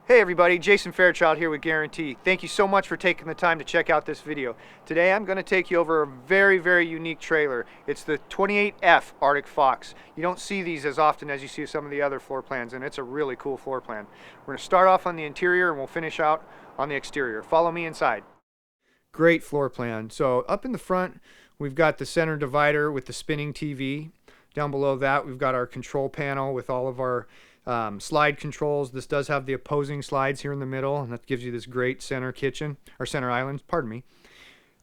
Hey everybody, Jason Fairchild here with Guarantee. Thank you so much for taking the time to check out this video. Today I'm going to take you over a very unique trailer. It's the 28F Arctic Fox. You don't see these as often as you see some of the other floor plans, and it's a really cool floor plan. We're going to start off on the interior and we'll finish out on the exterior. Follow me inside. Great floor plan. So up in the front we've got the center divider with the spinning TV. Down below that we've got our control panel with all of our slide controls. This does have the opposing slides here in the middle, and that gives you this great center kitchen, or center island, pardon me.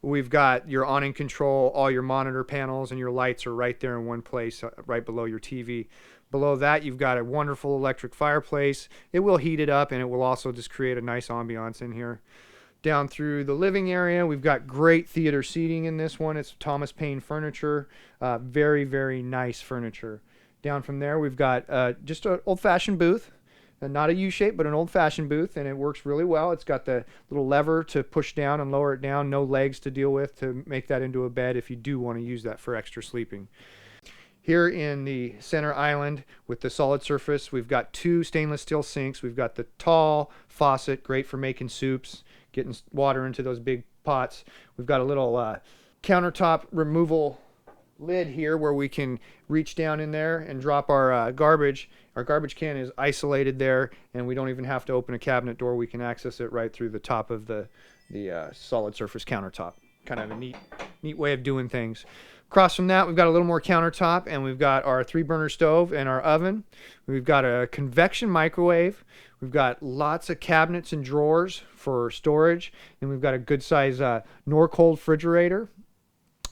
We've got your awning control, all your monitor panels, and your lights are right there in one place, right below your TV. Below that, you've got a wonderful electric fireplace. It will heat it up, and it will also just create a nice ambiance in here. Down through the living area, we've got great theater seating in this one. It's Thomas Payne furniture, very nice furniture. Down from there, we've got just an old-fashioned booth, not a U-shape, but an old-fashioned booth, and it works really well. It's got the little lever to push down and lower it down, no legs to deal with to make that into a bed if you do want to use that for extra sleeping. Here in the center island with the solid surface, we've got two stainless steel sinks. We've got the tall faucet, great for making soups, getting water into those big pots. We've got a little countertop removal lid here where we can reach down in there and drop our garbage. Our garbage can is isolated there, and we don't even have to open a cabinet door. We can access it right through the top of the solid surface countertop. Kind of a neat way of doing things. Across from that, we've got a little more countertop, and we've got our 3-burner stove and our oven. We've got a convection microwave. We've got lots of cabinets and drawers for storage, and we've got a good size Norcold refrigerator.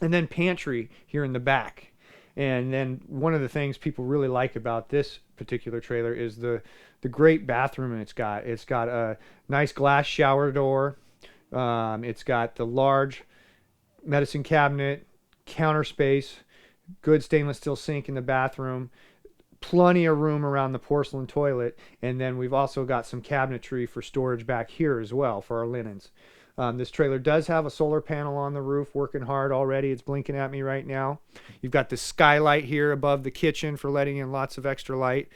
And then pantry here in the back. And then one of the things people really like about this particular trailer is the great bathroom it's got. It's got a nice glass shower door. It's got the large medicine cabinet, counter space, good stainless steel sink in the bathroom, plenty of room around the porcelain toilet, and then we've also got some cabinetry for storage back here as well for our linens. This trailer does have a solar panel on the roof, working hard already. It's blinking at me right now. You've got the skylight here above the kitchen for letting in lots of extra light.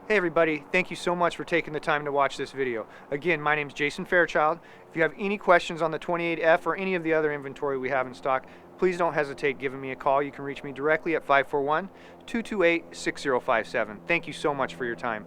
Hey everybody, thank you so much for taking the time to watch this video. Again, my name is Jason Fairchild. If you have any questions on the 28F or any of the other inventory we have in stock, please don't hesitate giving me a call. You can reach me directly at 541-228-6057. Thank you so much for your time.